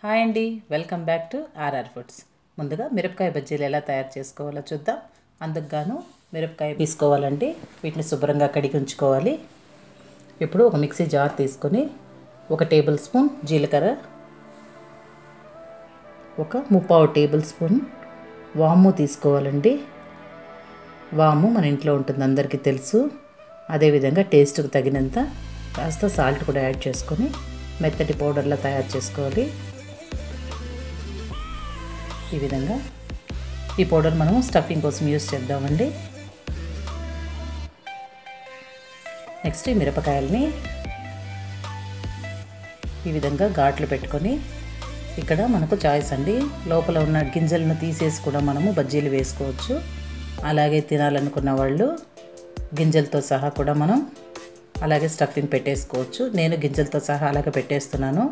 Hi అండి, welcome back to RR Foods. ముందుగా మిరపకాయ బజ్జీలు ఎలా తయారు చేసుకోవాలో చూద్దాం. అందుకు గాను మిరపకాయ తీసుకోవాలండి. వీటిని శుభ్రంగా కడిగి ఉంచుకోవాలి. ఇప్పుడు ఒక మిక్సీ జార్ తీసుకొని 1 టేబుల్ స్పూన్ జీలకర్ర, 1/3 టేబుల్ స్పూన్ వాము తీసుకోవాలండి. వాము మన ఇంట్లో ఉంటుంది, అందరికీ తెలుసు. అదేవిధంగా టేస్ట్కి తగినంత కాస్త సాల్ట్ కూడా యాడ్ చేసుకొని మెత్తటి పౌడర్లా తయారు చేసుకోవాలి. ఈ విధంగా ఈ పౌడర్ మనము స్టఫింగ్ కోసం యూస్ చేద్దామండి. నెక్స్ట్ ఈ మిరపకాయల్ని ఈ విధంగా ఘాట్లు పెట్టుకొని, ఇక్కడ మనకు చాయిస్ అండి, లోపల ఉన్న గింజలను తీసేసి కూడా మనము బజ్జీలు వేసుకోవచ్చు. అలాగే తినాలనుకున్న వాళ్ళు గింజలతో సహా కూడా మనం అలాగే స్టఫింగ్ పెట్టేసుకోవచ్చు. నేను గింజలతో సహా అలాగే పెట్టేస్తున్నాను.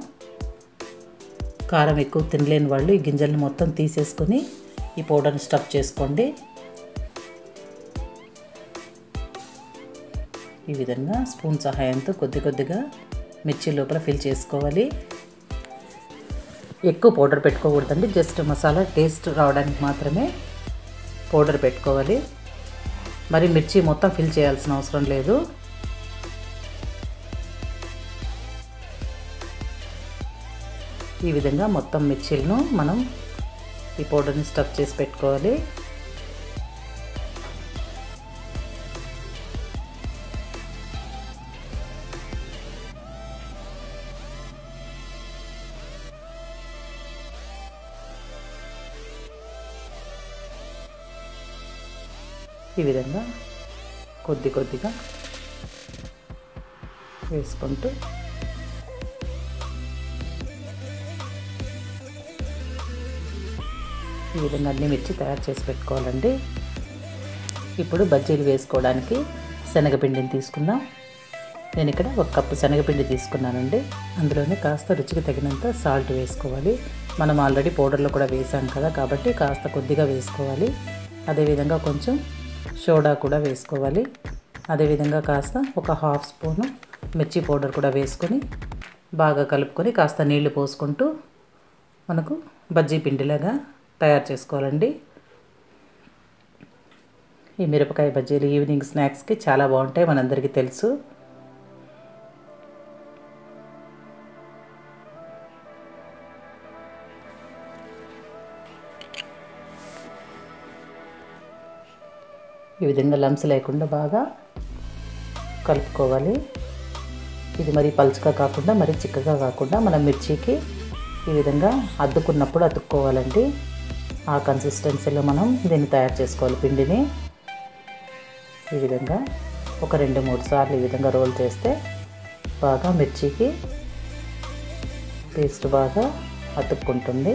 కారం ఎక్కువ తినలేని వాళ్ళు ఈ గింజలను మొత్తం తీసేసుకొని ఈ పౌడర్ని స్టఫ్ చేసుకోండి. ఈ విధంగా స్పూన్ సహాయంతో కొద్ది కొద్దిగా మిర్చి లోపల ఫిల్ చేసుకోవాలి. ఎక్కువ పౌడర్ పెట్టుకోకూడదండి, జస్ట్ మసాలా టేస్ట్ రావడానికి మాత్రమే పౌడర్ పెట్టుకోవాలి. మరి మిర్చి మొత్తం ఫిల్ చేయాల్సిన అవసరం లేదు. ఈ విధంగా మొత్తం మిర్చీలను మనం ఈ పౌడర్ని స్టఫ్ చేసి పెట్టుకోవాలి. ఈ విధంగా కొద్ది కొద్దిగా వేసుకుంటూ ఈ విధంగా అన్ని మిర్చి తయారు చేసి పెట్టుకోవాలండి. ఇప్పుడు బజ్జీలు వేసుకోవడానికి శనగపిండిని తీసుకుందాం. నేను ఇక్కడ 1 కప్పు శనగపిండి తీసుకున్నానండి. అందులోనే కాస్త రుచికి తగినంత సాల్ట్ వేసుకోవాలి. మనం ఆల్రెడీ పౌడర్లో కూడా వేసాం కదా, కాబట్టి కాస్త కొద్దిగా వేసుకోవాలి. అదేవిధంగా కొంచెం సోడా కూడా వేసుకోవాలి. అదేవిధంగా కాస్త ఒక 1/2 స్పూను మిర్చి పౌడర్ కూడా వేసుకొని బాగా కలుపుకొని కాస్త నీళ్లు పోసుకుంటూ మనకు బజ్జీ పిండిలాగా తయారు చేసుకోవాలండి. ఈ మిరపకాయ బజ్జీలు ఈవినింగ్ స్నాక్స్కి చాలా బాగుంటాయి, మనందరికీ తెలుసు. ఈ విధంగా లంప్స్ లేకుండా బాగా కలుపుకోవాలి. ఇది మరి పలుచగా కాకుండా మరి చిక్కగా కాకుండా మనం మిర్చికి ఈ విధంగా అద్దుకున్నప్పుడు అతుక్కోవాలండి. ఆ కన్సిస్టెన్సీలో మనం దీన్ని తయారు చేసుకోవాలి. పిండిని ఈ విధంగా ఒక 2-3 సార్లు ఈ విధంగా రోల్ చేస్తే బాగా మిర్చికి పేస్ట్ బాగా అతుక్కుంటుంది.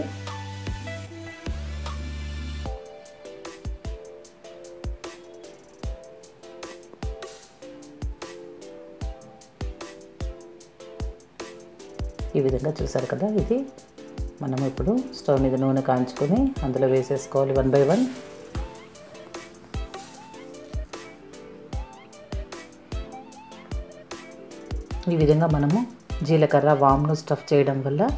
ఈ విధంగా చూసారు కదా, ఇది మనం ఇప్పుడు స్టవ్ మీద నూనె కాంచుకొని అందులో వేసేసుకోవాలి 1 బై 1. ఈ విధంగా మనము జీలకర్ర వామ్ను స్టఫ్ చేయడం వల్ల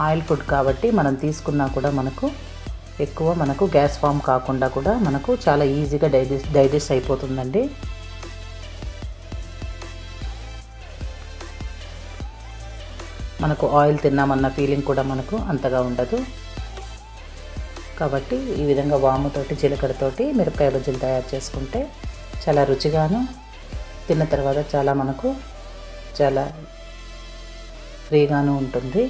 ఆయిల్ ఫుడ్ కాబట్టి మనం తీసుకున్నా కూడా మనకు గ్యాస్ ఫామ్ కాకుండా కూడా మనకు చాలా ఈజీగా డైజెస్ట్ అయిపోతుందండి. మనకు ఆయిల్ తిన్నామన్న ఫీలింగ్ కూడా మనకు అంతగా ఉండదు. కాబట్టి ఈ విధంగా వాముతోటి జీలకర్రతోటి మిరపకాయ బజ్జీలు తయారు చేసుకుంటే చాలా రుచిగాను, తిన్న తర్వాత చాలా ఫ్రీగాను ఉంటుంది.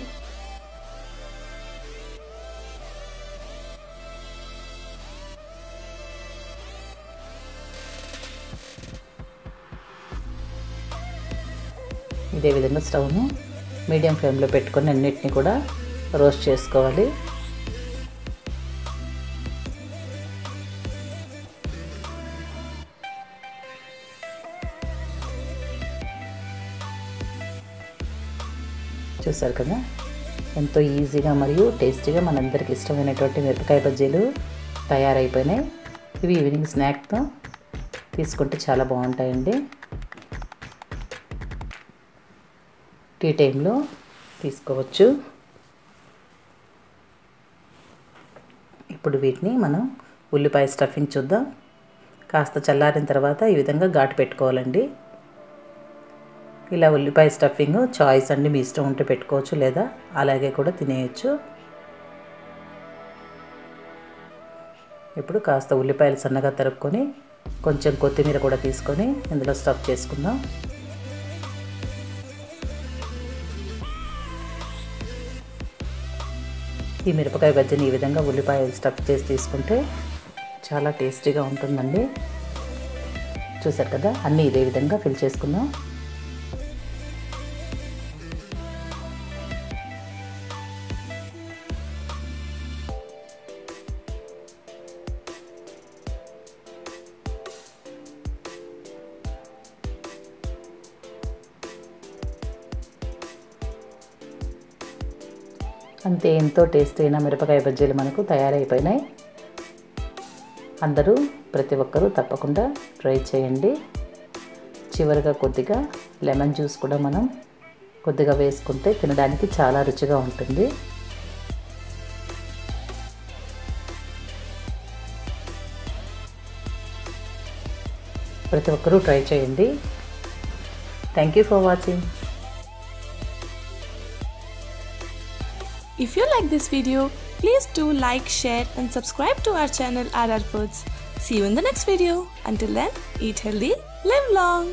ఇదే విధంగా స్టవ్ను మీడియం ఫ్లేమ్లో పెట్టుకొని అన్నిటిని కూడా రోస్ట్ చేసుకోవాలి. చూసారు కదా, ఎంతో ఈజీగా మరియు టేస్టీగా మనందరికి ఇష్టమైనటువంటి మిరపకాయ బజ్జీలు తయారైపోయినాయి. ఇవి ఈవినింగ్ స్నాక్తో తీసుకుంటే చాలా బాగుంటాయండి. టీ టైంలో తీసుకోవచ్చు. ఇప్పుడు వీటిని మనం ఉల్లిపాయ స్టఫింగ్ చూద్దాం. కాస్త చల్లారిన తర్వాత ఈ విధంగా ఘాటు పెట్టుకోవాలండి. ఇలా ఉల్లిపాయ స్టఫింగ్ చాయిస్ అండి, మీ ఇష్టం ఉంటే పెట్టుకోవచ్చు, లేదా అలాగే కూడా తినేయచ్చు. ఇప్పుడు కాస్త ఉల్లిపాయలు సన్నగా తరుక్కొని కొంచెం కొత్తిమీర కూడా తీసుకొని ఇందులో స్టఫ్ చేసుకుందాం. ఈ మిరపకాయ బజ్జీని ఈ విధంగా ఉల్లిపాయ స్టఫ్ చేసి తీసుకుంటే చాలా టేస్టీగా ఉంటుందండి. చూసారు కదా, అన్నీ ఇదే విధంగా ఫిల్ చేసుకుందాం. అంతే, ఎంతో టేస్టీ అయిన మిరపకాయ బజ్జీలు మనకు తయారైపోయినాయి. అందరూ ప్రతి ఒక్కరూ తప్పకుండా ట్రై చేయండి. చివరిగా కొద్దిగా లెమన్ జ్యూస్ కూడా మనం కొద్దిగా వేసుకుంటే తినడానికి చాలా రుచిగా ఉంటుంది. ప్రతి ఒక్కరూ ట్రై చేయండి. Thank you for watching. If you like this video, please do like, share and subscribe to our channel RR Foods. See you in the next video. Until then, eat healthy, live long.